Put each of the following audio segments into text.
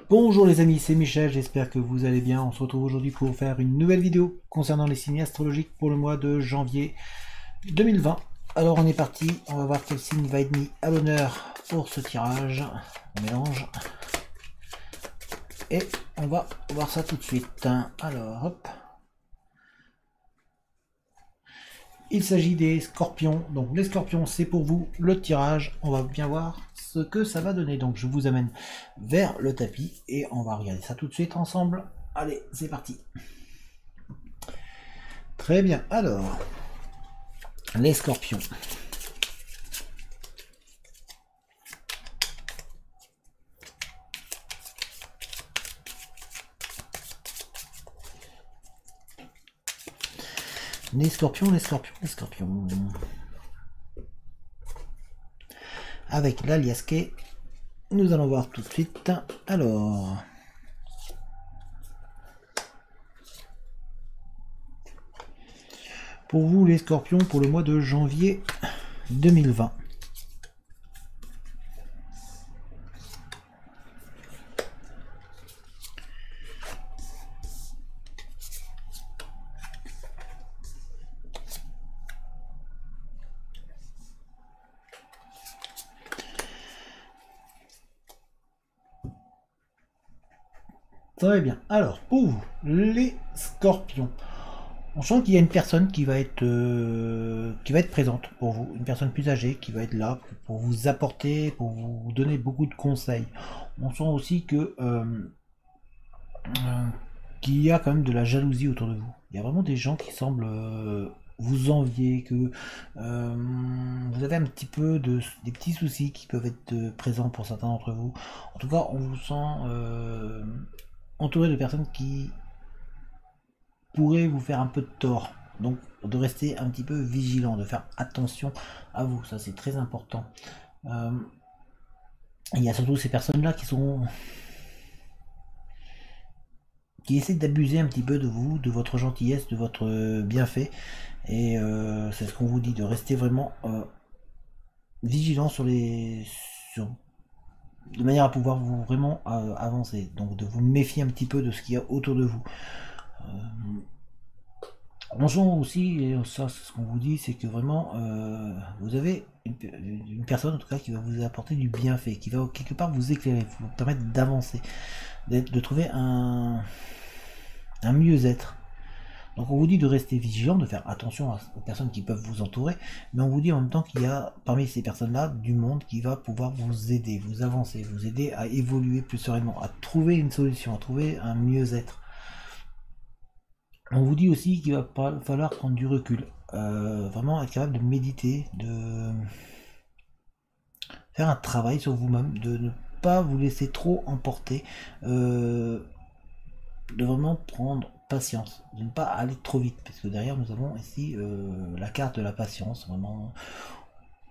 Bonjour les amis, c'est Michel, j'espère que vous allez bien. On se retrouve aujourd'hui pour faire une nouvelle vidéo concernant les signes astrologiques pour le mois de janvier 2020. Alors on est parti, on va voir quel signe va être mis à l'honneur pour ce tirage. On mélange et on va voir ça tout de suite. Alors hop. Il s'agit des scorpions, donc les scorpions c'est pour vous le tirage, on va bien voir ce que ça va donner, donc je vous amène vers le tapis et on va regarder ça tout de suite ensemble. Allez, c'est parti. Très bien, alors, les scorpions. Les scorpions, les scorpions, les scorpions. Avec l'alias K, nous allons voir tout de suite. Alors, pour vous les scorpions, pour le mois de janvier 2020. Très bien. Alors, pour vous, les scorpions, on sent qu'il y a une personne qui va être présente pour vous, une personne plus âgée qui va être là pour vous apporter, pour vous donner beaucoup de conseils. On sent aussi que qu'il y a quand même de la jalousie autour de vous. Il y a vraiment des gens qui semblent vous envier, que vous avez un petit peu des petits soucis qui peuvent être présents pour certains d'entre vous. En tout cas, on vous sent entouré de personnes qui pourraient vous faire un peu de tort. Donc de rester un petit peu vigilant, de faire attention à vous, ça c'est très important. Il y a surtout ces personnes-là qui essaient d'abuser un petit peu de vous, de votre gentillesse, de votre bienfait. Et c'est ce qu'on vous dit, de rester vraiment vigilant de manière à pouvoir vous vraiment avancer. Donc de vous méfier un petit peu de ce qu'il y a autour de vous. On sent aussi, et ça c'est ce qu'on vous dit, c'est que vraiment vous avez une personne en tout cas qui va vous apporter du bienfait, qui va quelque part vous éclairer, vous permettre d'avancer, de trouver un mieux-être. Donc on vous dit de rester vigilant, de faire attention aux personnes qui peuvent vous entourer, mais on vous dit en même temps qu'il y a parmi ces personnes-là du monde qui va pouvoir vous aider, vous avancer, vous aider à évoluer plus sereinement, à trouver une solution, à trouver un mieux-être. On vous dit aussi qu'il va falloir prendre du recul, vraiment être capable de méditer, de faire un travail sur vous-même, de ne pas vous laisser trop emporter, de vraiment prendre patience, de ne pas aller trop vite, parce que derrière nous avons ici la carte de la patience, vraiment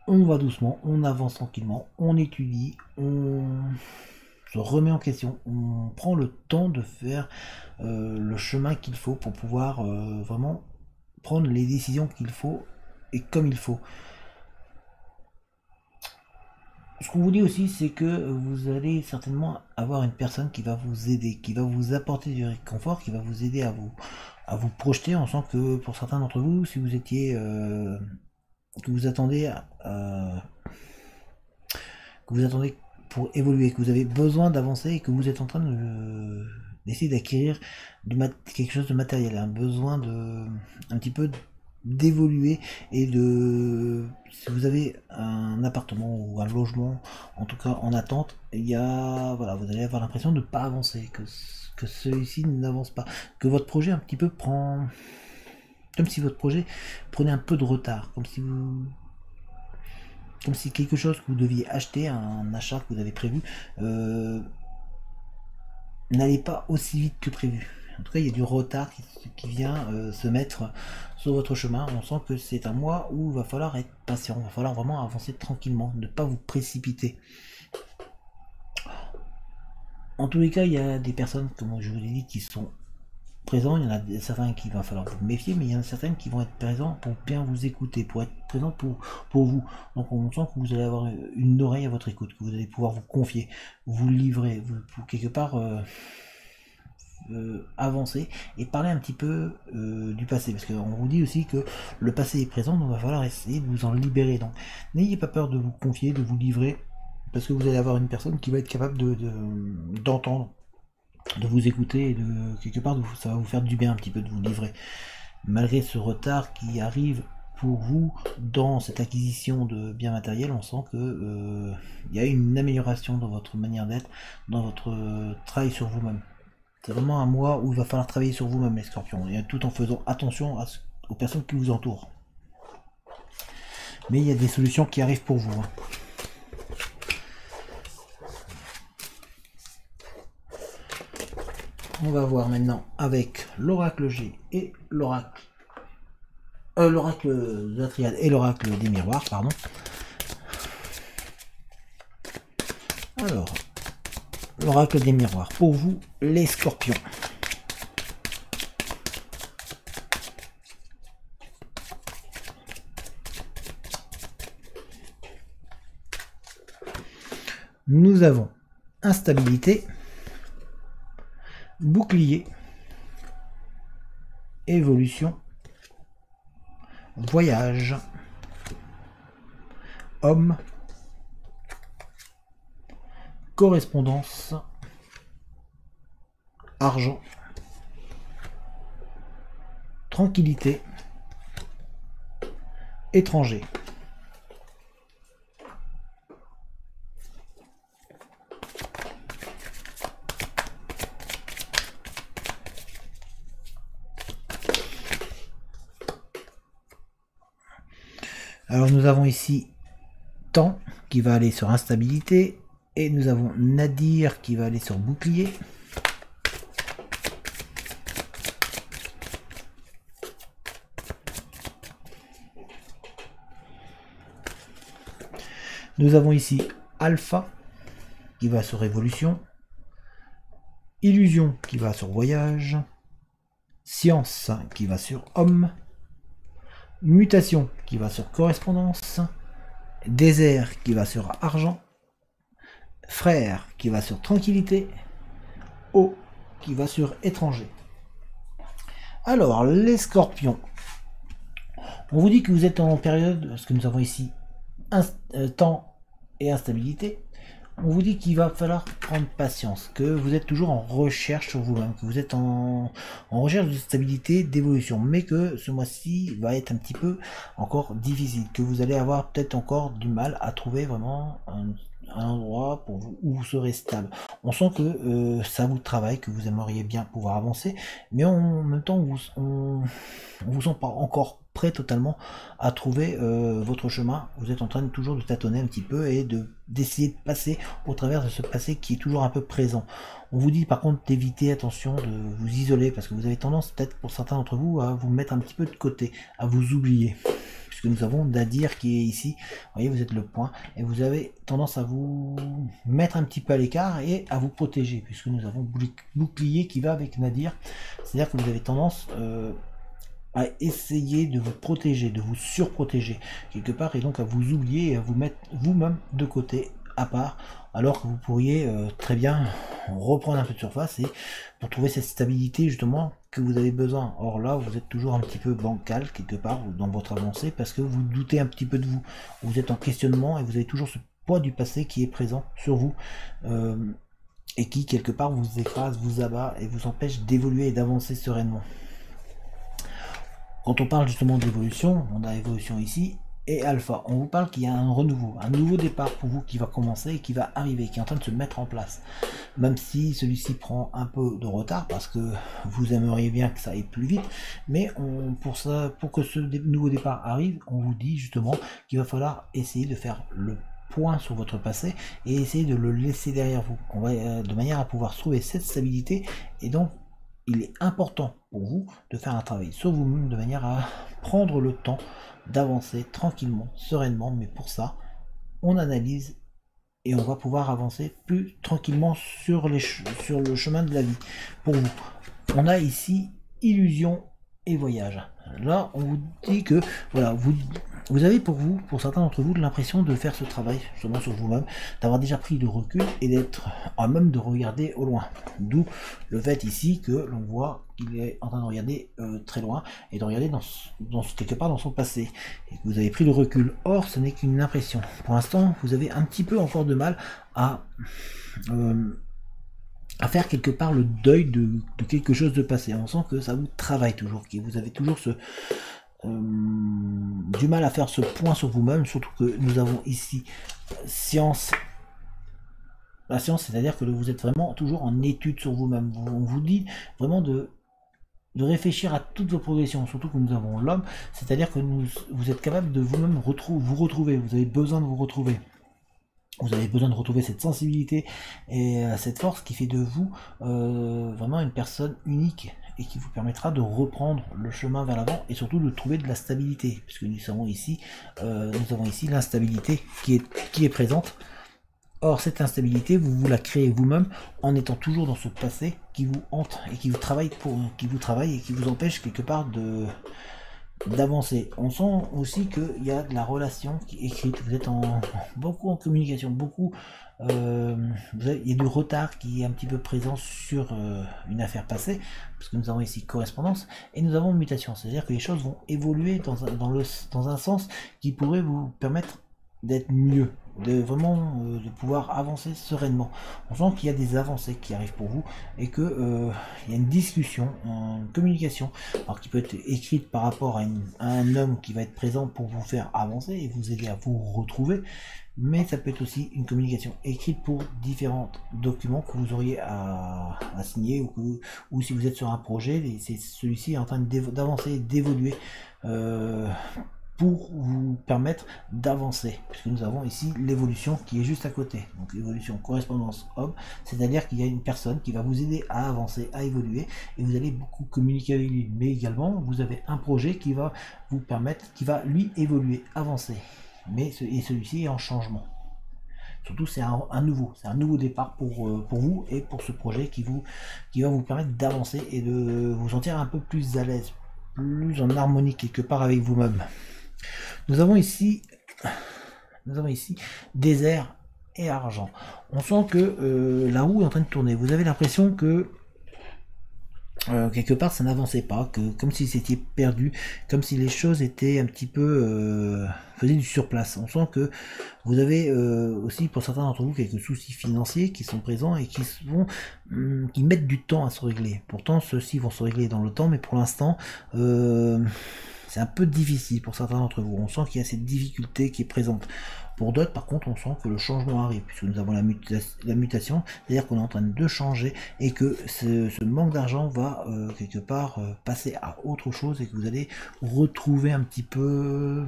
on va doucement, on avance tranquillement, on étudie, on se remet en question, on prend le temps de faire le chemin qu'il faut pour pouvoir vraiment prendre les décisions qu'il faut et comme il faut. Ce qu'on vous dit aussi, c'est que vous allez certainement avoir une personne qui va vous aider, qui va vous apporter du réconfort, qui va vous aider à vous projeter. On sent que pour certains d'entre vous, si vous étiez que vous attendez pour évoluer, que vous avez besoin d'avancer et que vous êtes en train d'essayer d'acquérir quelque chose de matériel, un besoin un petit peu d'évoluer et si vous avez un appartement ou un logement en tout cas en attente, voilà, vous allez avoir l'impression de ne pas avancer, que celui-ci n'avance pas, que votre projet un petit peu comme si votre projet prenait un peu de retard, comme si quelque chose que vous deviez acheter, un achat que vous avez prévu, n'allait pas aussi vite que prévu. En tout cas, il y a du retard qui vient se mettre sur votre chemin. On sent que c'est un mois où il va falloir être patient, il va falloir vraiment avancer tranquillement, ne pas vous précipiter. En tous les cas, il y a des personnes, comme je vous l'ai dit, qui sont présents. Il y en a certains qui va falloir vous méfier, mais il y en a certaines qui vont être présents pour bien vous écouter, pour être présente pour vous. Donc on sent que vous allez avoir une oreille à votre écoute, que vous allez pouvoir vous confier, vous livrer, pour quelque part avancer et parler un petit peu du passé, parce qu'on vous dit aussi que le passé est présent, donc il va falloir essayer de vous en libérer. Donc n'ayez pas peur de vous confier, de vous livrer, parce que vous allez avoir une personne qui va être capable d'entendre, de vous écouter, et de quelque part ça va vous faire du bien un petit peu de vous livrer, malgré ce retard qui arrive pour vous dans cette acquisition de biens matériels. On sent que il y a une amélioration dans votre manière d'être, dans votre travail sur vous-même. C'est vraiment un mois où il va falloir travailler sur vous-même, les scorpions, et tout en faisant attention aux personnes qui vous entourent. Mais il y a des solutions qui arrivent pour vous, hein. On va voir maintenant avec l'oracle G et l'oracle de la triade et l'oracle des miroirs, pardon. Alors, l'oracle des miroirs pour vous, les scorpions. Nous avons instabilité, bouclier, évolution, voyage, homme, correspondance, argent, tranquillité, étranger. Alors nous avons ici temps qui va aller sur instabilité, et nous avons Nadir qui va aller sur bouclier. Nous avons ici Alpha qui va sur évolution, illusion qui va sur voyage, science qui va sur homme, mutation qui va sur correspondance, désert qui va sur argent, frère qui va sur tranquillité, eau qui va sur étranger. Alors les scorpions, on vous dit que vous êtes en période, parce que nous avons ici temps et instabilité, on vous dit qu'il va falloir prendre patience, que vous êtes toujours en recherche sur vous-même, que vous êtes en recherche de stabilité, d'évolution, mais que ce mois-ci va être un petit peu encore difficile, que vous allez avoir peut-être encore du mal à trouver vraiment un endroit pour vous où vous serez stable. On sent que ça vous travaille, que vous aimeriez bien pouvoir avancer, mais en même temps on vous sent pas encore prêt totalement à trouver votre chemin. Vous êtes en train toujours de tâtonner un petit peu et d'essayer de passer au travers de ce passé qui est toujours un peu présent. On vous dit par contre d'éviter, attention, de vous isoler, parce que vous avez tendance peut-être pour certains d'entre vous à vous mettre un petit peu de côté, à vous oublier, puisque nous avons Nadir qui est ici. Vous voyez, vous êtes le point, et vous avez tendance à vous mettre un petit peu à l'écart et à vous protéger, puisque nous avons bouclier qui va avec Nadir. C'est-à-dire que vous avez tendance à essayer de vous protéger, de vous surprotéger quelque part, et donc à vous oublier et à vous mettre vous-même de côté, à part, alors que vous pourriez très bien reprendre un peu de surface et pour trouver cette stabilité justement que vous avez besoin. Or là, vous êtes toujours un petit peu bancal quelque part dans votre avancée, parce que vous doutez un petit peu de vous, vous êtes en questionnement et vous avez toujours ce poids du passé qui est présent sur vous, et qui quelque part vous écrase, vous abat et vous empêche d'évoluer et d'avancer sereinement. Quand on parle justement d'évolution, on a évolution ici et alpha. On vous parle qu'il y a un renouveau, un nouveau départ pour vous qui va commencer et qui va arriver, qui est en train de se mettre en place. Même si celui-ci prend un peu de retard, parce que vous aimeriez bien que ça aille plus vite, mais pour que ce nouveau départ arrive, on vous dit justement qu'il va falloir essayer de faire le point sur votre passé et essayer de le laisser derrière vous, de manière à pouvoir trouver cette stabilité. Et donc il est important pour vous de faire un travail sur vous-même de manière à prendre le temps d'avancer tranquillement, sereinement, mais pour ça, on analyse et on va pouvoir avancer plus tranquillement sur le chemin de la vie. Pour vous, on a ici illusion et voyage. Là, on vous dit que voilà, vous avez pour certains d'entre vous, l'impression de faire ce travail seulement sur vous-même, d'avoir déjà pris du recul et d'être à même de regarder au loin. D'où le fait ici que l'on voit qu'il est en train de regarder très loin et de regarder quelque part dans son passé. Et que vous avez pris le recul. Or, ce n'est qu'une impression. Pour l'instant, vous avez un petit peu encore de mal euh, à faire quelque part le deuil de quelque chose de passé. On sent que ça vous travaille toujours, que vous avez toujours du mal à faire ce point sur vous-même, surtout que nous avons ici science. La science, c'est-à-dire que vous êtes vraiment toujours en étude sur vous-même. On vous dit vraiment de réfléchir à toutes vos progressions, surtout que nous avons l'homme, c'est-à-dire que vous êtes capable de vous-même vous retrouver, vous avez besoin de vous retrouver. Vous avez besoin de retrouver cette sensibilité et cette force qui fait de vous vraiment une personne unique et qui vous permettra de reprendre le chemin vers l'avant et surtout de trouver de la stabilité, puisque nous avons ici l'instabilité qui est présente. Or, cette instabilité, vous la créez vous-même en étant toujours dans ce passé qui vous hante et qui vous travaille et qui vous empêche quelque part d'avancer. On sent aussi qu'il y a de la relation qui est écrite. Vous êtes beaucoup en communication, il y a du retard qui est un petit peu présent sur une affaire passée, parce que nous avons ici correspondance et nous avons mutation. C'est-à-dire que les choses vont évoluer dans un sens qui pourrait vous permettre d'être mieux, de pouvoir avancer sereinement. On sent qu'il y a des avancées qui arrivent pour vous et que il y a une discussion, une communication, alors qui peut être écrite par rapport à un homme qui va être présent pour vous faire avancer et vous aider à vous retrouver, mais ça peut être aussi une communication écrite pour différents documents que vous auriez à signer ou si vous êtes sur un projet, celui-ci est en train d'avancer, d'évoluer pour vous permettre d'avancer, puisque nous avons ici l'évolution qui est juste à côté. Donc l'évolution correspondance homme, c'est-à-dire qu'il y a une personne qui va vous aider à avancer, à évoluer, et vous allez beaucoup communiquer avec lui. Mais également, vous avez un projet qui va vous permettre, qui va lui évoluer, avancer. Mais celui-ci est en changement. Surtout, c'est un nouveau départ pour vous et pour ce projet qui va vous permettre d'avancer et de vous sentir un peu plus à l'aise, plus en harmonie quelque part avec vous-même. Nous avons ici désert et argent. On sent que la roue est en train de tourner. Vous avez l'impression que quelque part ça n'avançait pas, comme si c'était perdu, comme si les choses étaient un petit peu faisaient du surplace. On sent que vous avez aussi pour certains d'entre vous quelques soucis financiers qui sont présents et qui mettent du temps à se régler. Pourtant ceux-ci vont se régler dans le temps, mais pour l'instant c'est un peu difficile pour certains d'entre vous. On sent qu'il y a cette difficulté qui est présente. Pour d'autres, par contre, on sent que le changement arrive, puisque nous avons la mutation, c'est-à-dire qu'on est en train de changer et que ce manque d'argent va quelque part passer à autre chose et que vous allez retrouver un petit peu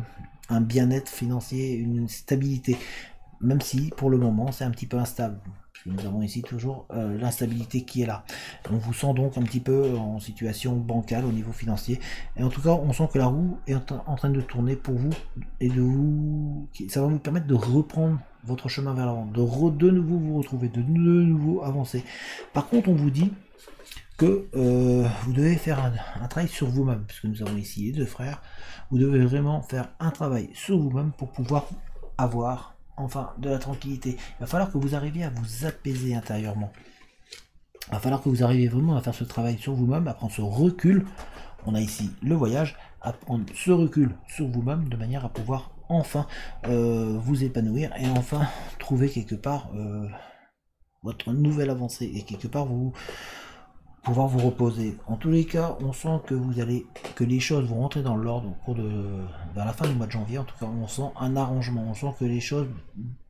un bien-être financier, une stabilité, même si pour le moment c'est un petit peu instable. Nous avons ici toujours l'instabilité qui est là. On vous sent donc un petit peu en situation bancale au niveau financier. Et en tout cas, on sent que la roue est en train de tourner pour vous et ça va vous permettre de reprendre votre chemin vers l'avant, de nouveau vous retrouver, de nouveau avancer. Par contre, on vous dit que vous devez faire un travail sur vous-même, puisque nous avons ici les deux frères. Vous devez vraiment faire un travail sur vous-même pour pouvoir avoir enfin de la tranquillité. Il va falloir que vous arriviez à vous apaiser intérieurement. Il va falloir que vous arriviez vraiment à faire ce travail sur vous-même, à prendre ce recul. On a ici le voyage, à prendre ce recul sur vous-même de manière à pouvoir enfin vous épanouir et enfin trouver quelque part votre nouvelle avancée et quelque part pouvoir vous reposer. En tous les cas, on sent que les choses vont rentrer dans l'ordre vers la fin du mois de janvier. En tout cas, on sent un arrangement. On sent que les choses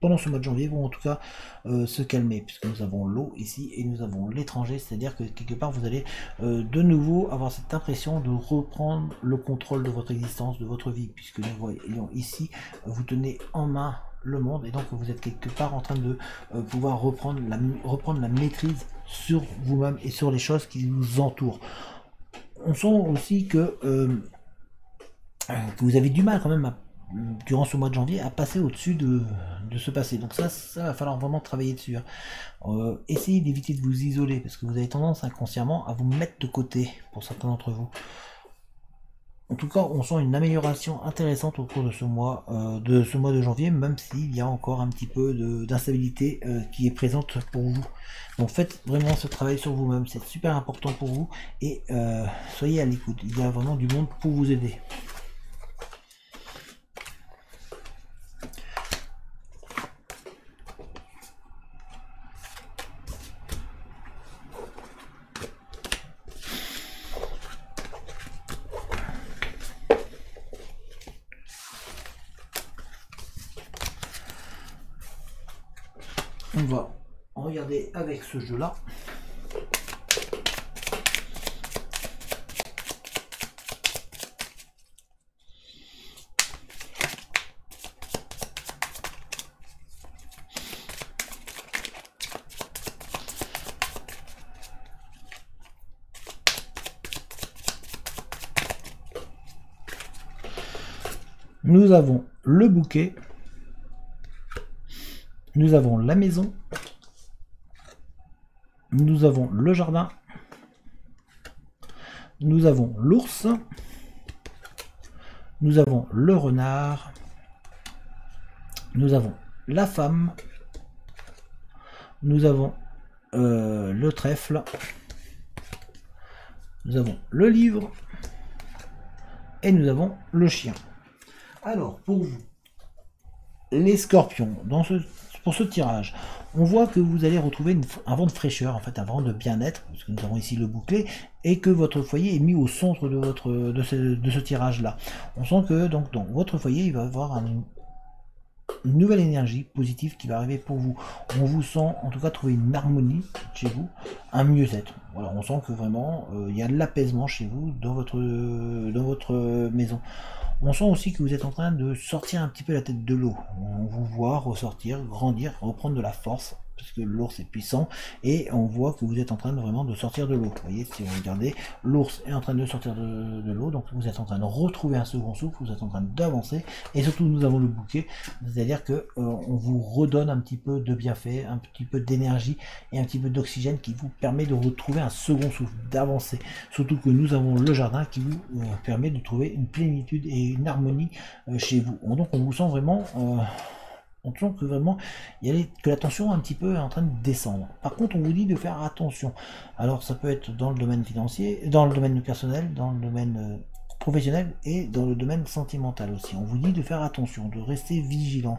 pendant ce mois de janvier vont en tout cas se calmer, puisque nous avons l'eau ici et nous avons l'étranger, c'est-à-dire que quelque part vous allez de nouveau avoir cette impression de reprendre le contrôle de votre existence, de votre vie, puisque nous voyons ici, vous tenez en main le monde et donc vous êtes quelque part en train de pouvoir reprendre la maîtrise sur vous-même et sur les choses qui vous entourent. On sent aussi que vous avez du mal quand même durant ce mois de janvier à passer au-dessus de ce passé. Donc ça va falloir vraiment travailler dessus. Essayez d'éviter de vous isoler parce que vous avez tendance inconsciemment à vous mettre de côté pour certains d'entre vous. En tout cas, on sent une amélioration intéressante au cours de ce mois de janvier, même s'il y a encore un petit peu d'instabilité qui est présente pour vous. Donc faites vraiment ce travail sur vous-même, c'est super important pour vous et soyez à l'écoute. Il y a vraiment du monde pour vous aider. On va regarder avec ce jeu-là. Nous avons le bouquet. Nous avons la maison. Nous avons le jardin. Nous avons l'ours. Nous avons le renard. Nous avons la femme. Nous avons le trèfle. Nous avons le livre. Et nous avons le chien. Alors, pour vous, les scorpions, pour ce tirage, on voit que vous allez retrouver un vent de fraîcheur, en fait un vent de bien-être, parce que nous avons ici le bouclier, et que votre foyer est mis au centre de ce tirage-là. On sent que donc, dans votre foyer, il va y avoir une nouvelle énergie positive qui va arriver pour vous. On vous sent en tout cas trouver une harmonie chez vous, un mieux-être. Voilà, on sent que vraiment il y a de l'apaisement chez vous dans votre maison. On sent aussi que vous êtes en train de sortir un petit peu la tête de l'eau. On vous voit ressortir, grandir, reprendre de la force, parce que l'ours est puissant, et on voit que vous êtes en train vraiment de sortir de l'eau. Vous voyez, si vous regardez, l'ours est en train de sortir de l'eau, donc vous êtes en train de retrouver un second souffle, vous êtes en train d'avancer, et surtout nous avons le bouquet, c'est-à-dire que on vous redonne un petit peu de bienfait, un petit peu d'énergie, et un petit peu d'oxygène qui vous permet de retrouver un second souffle, d'avancer. Surtout que nous avons le jardin qui vous permet de trouver une plénitude et une harmonie chez vous. Donc on vous sent vraiment... on sent que vraiment que la tension un petit peu est en train de descendre. Par contre, on vous dit de faire attention. Alors ça peut être dans le domaine financier, dans le domaine personnel, dans le domaine professionnel et dans le domaine sentimental aussi. On vous dit de faire attention, de rester vigilant,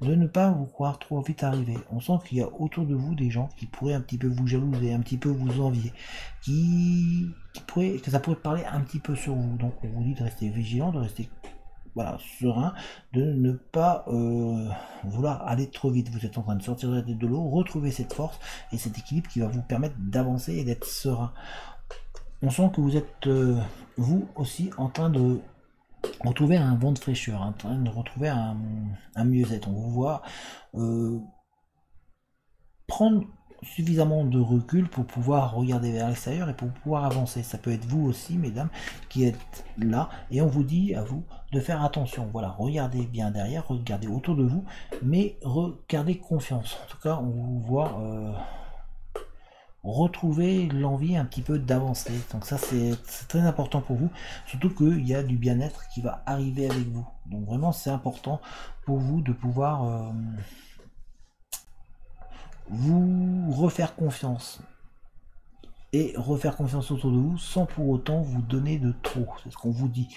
de ne pas vous croire trop vite arriver. On sent qu'il y a autour de vous des gens qui pourraient un petit peu vous jalouser, un petit peu vous envier, que ça pourrait parler un petit peu sur vous. Donc on vous dit de rester vigilant, de rester serein, de ne pas vouloir aller trop vite. Vous êtes en train de sortir de la tête de l'eau, retrouver cette force et cet équilibre qui va vous permettre d'avancer et d'être serein. On sent que vous êtes vous aussi en train de retrouver un vent de fraîcheur, en train de retrouver un mieux-être. On vous voit prendre suffisamment de recul pour pouvoir regarder vers l'extérieur et pour pouvoir avancer. Ça peut être vous aussi, mesdames, qui êtes là, et on vous dit à vous de faire attention. Voilà, regardez bien derrière, regardez autour de vous, mais regardez confiance. En tout cas, on vous voit retrouver l'envie un petit peu d'avancer. Donc ça, c'est très important pour vous, surtout qu'il y a du bien-être qui va arriver avec vous. Donc vraiment, c'est important pour vous de pouvoir vous refaire confiance et refaire confiance autour de vous sans pour autant vous donner de trop. C'est ce qu'on vous dit.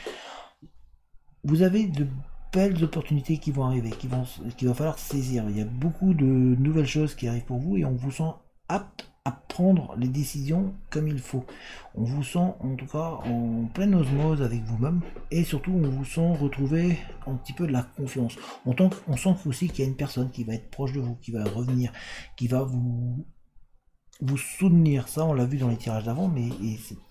Vous avez de belles opportunités qui vont arriver, qu'il va falloir saisir. Il y a beaucoup de nouvelles choses qui arrivent pour vous et on vous sent apte à prendre les décisions comme il faut. On vous sent en tout cas en pleine osmose avec vous-même et surtout on vous sent retrouver un petit peu de la confiance. On sent aussi qu'il y a une personne qui va être proche de vous, qui va revenir, qui va vous soutenir. Ça on l'a vu dans les tirages d'avant, mais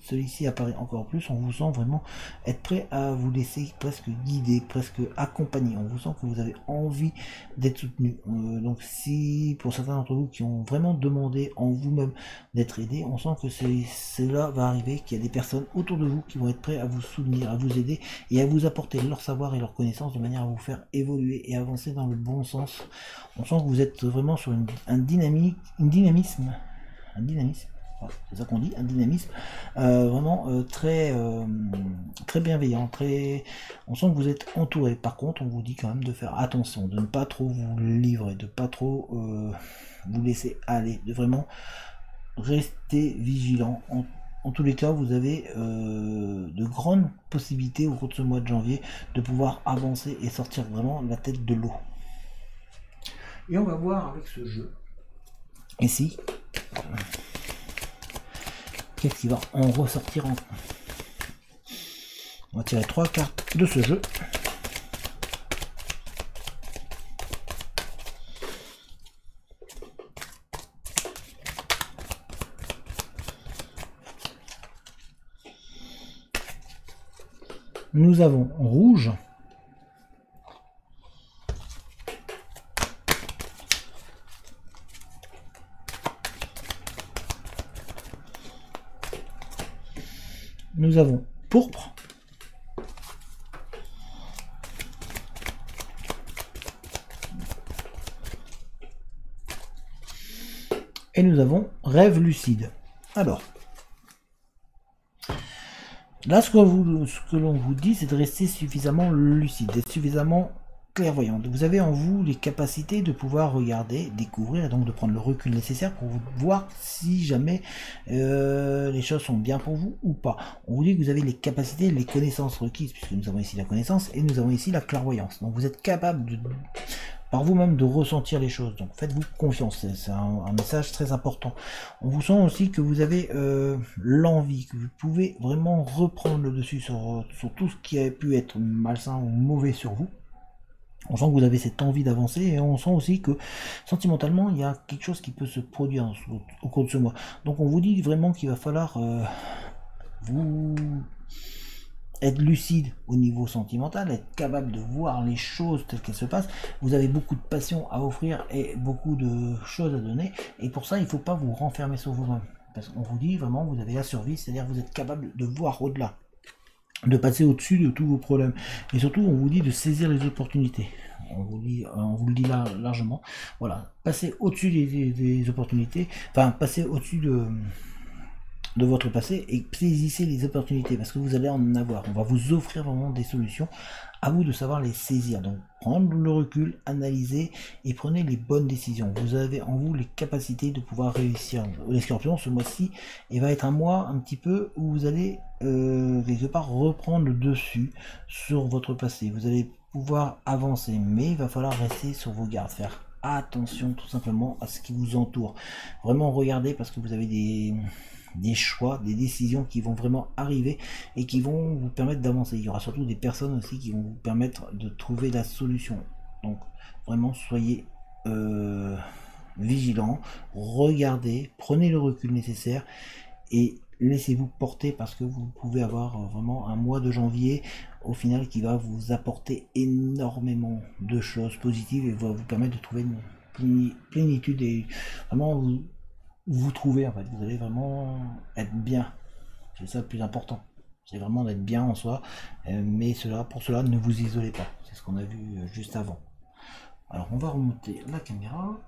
celui-ci apparaît encore plus. On vous sent vraiment être prêt à vous laisser presque guider, presque accompagner. On vous sent que vous avez envie d'être soutenu. Donc si pour certains d'entre vous qui ont vraiment demandé en vous-même d'être aidé, on sent que cela va arriver, qu'il y a des personnes autour de vous qui vont être prêts à vous soutenir, à vous aider et à vous apporter leur savoir et leur connaissance de manière à vous faire évoluer et avancer dans le bon sens. On sent que vous êtes vraiment sur un dynamisme. Voilà, c'est ça qu'on dit, un dynamisme vraiment très bienveillant, on sent que vous êtes entouré. Par contre, on vous dit quand même de faire attention, de ne pas trop vous livrer, de pas trop vous laisser aller, de vraiment rester vigilant. En tous les cas, vous avez de grandes possibilités au cours de ce mois de janvier de pouvoir avancer et sortir vraiment la tête de l'eau. Et on va voir avec ce jeu ici qu'est-ce qui va en ressortir en... On va tirer 3 cartes de ce jeu. Nous avons rouge, nous avons pourpre, et nous avons rêve lucide. Alors, là, ce que l'on vous dit, c'est de rester suffisamment lucide, d'être suffisamment clairvoyant. Vous avez en vous les capacités de pouvoir regarder, découvrir, et donc de prendre le recul nécessaire pour voir si jamais les choses sont bien pour vous ou pas. On vous dit que vous avez les capacités, les connaissances requises, puisque nous avons ici la connaissance et nous avons ici la clairvoyance. Donc vous êtes capable de... par vous-même de ressentir les choses, donc faites-vous confiance, c'est un message très important. On vous sent aussi que vous avez l'envie, que vous pouvez vraiment reprendre le dessus sur tout ce qui a pu être malsain ou mauvais sur vous. On sent que vous avez cette envie d'avancer et on sent aussi que sentimentalement il y a quelque chose qui peut se produire au cours de ce mois. Donc on vous dit vraiment qu'il va falloir vous être lucide au niveau sentimental, être capable de voir les choses telles qu'elles se passent. Vous avez beaucoup de passion à offrir et beaucoup de choses à donner, et pour ça il ne faut pas vous renfermer sur vous-même, parce qu'on vous dit vraiment vous avez la survie, c'est-à-dire vous êtes capable de voir au-delà, de passer au-dessus de tous vos problèmes, et surtout on vous dit de saisir les opportunités. On vous le dit là largement, voilà, passer au-dessus des opportunités, enfin passer au-dessus de votre passé et saisissez les opportunités, parce que vous allez en avoir. On va vous offrir vraiment des solutions, à vous de savoir les saisir. Donc prendre le recul, analyser et prenez les bonnes décisions. Vous avez en vous les capacités de pouvoir réussir. Les scorpions, ce mois-ci, il va être un mois un petit peu où vous allez quelque part reprendre le dessus sur votre passé. Vous allez pouvoir avancer, mais il va falloir rester sur vos gardes, faire attention tout simplement à ce qui vous entoure. Vraiment regardez, parce que vous avez des choix, des décisions qui vont vraiment arriver et qui vont vous permettre d'avancer. Il y aura surtout des personnes aussi qui vont vous permettre de trouver la solution. Donc vraiment soyez vigilants, regardez, prenez le recul nécessaire et laissez-vous porter, parce que vous pouvez avoir vraiment un mois de janvier au final qui va vous apporter énormément de choses positives et va vous permettre de trouver une plénitude et vraiment vous trouvez, en fait, vous allez vraiment être bien. C'est ça le plus important, c'est vraiment d'être bien en soi, mais pour cela ne vous isolez pas, c'est ce qu'on a vu juste avant. Alors on va remonter la caméra.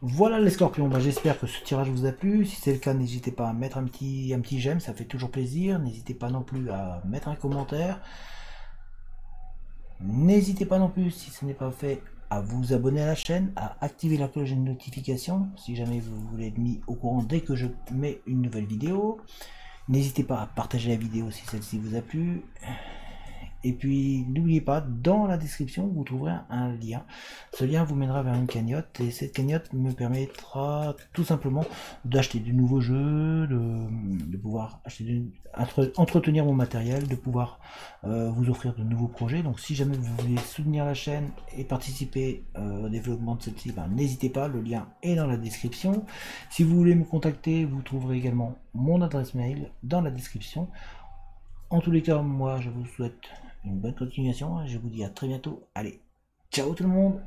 Voilà les scorpions, j'espère que ce tirage vous a plu. Si c'est le cas, n'hésitez pas à mettre un petit j'aime, ça fait toujours plaisir. N'hésitez pas non plus à mettre un commentaire. N'hésitez pas non plus, si ce n'est pas fait, à vous abonner à la chaîne, à activer la cloche de notification si jamais vous voulez être mis au courant dès que je mets une nouvelle vidéo. N'hésitez pas à partager la vidéo si celle-ci vous a plu. Et puis n'oubliez pas, dans la description vous trouverez un lien. Ce lien vous mènera vers une cagnotte, et cette cagnotte me permettra tout simplement d'acheter de nouveaux jeux, de pouvoir entretenir mon matériel, de pouvoir vous offrir de nouveaux projets. Donc si jamais vous voulez soutenir la chaîne et participer au développement de celle-ci, n'hésitez pas, le lien est dans la description. Si vous voulez me contacter, vous trouverez également mon adresse mail dans la description. En tous les cas, moi je vous souhaite une bonne continuation, je vous dis à très bientôt. Allez, ciao tout le monde!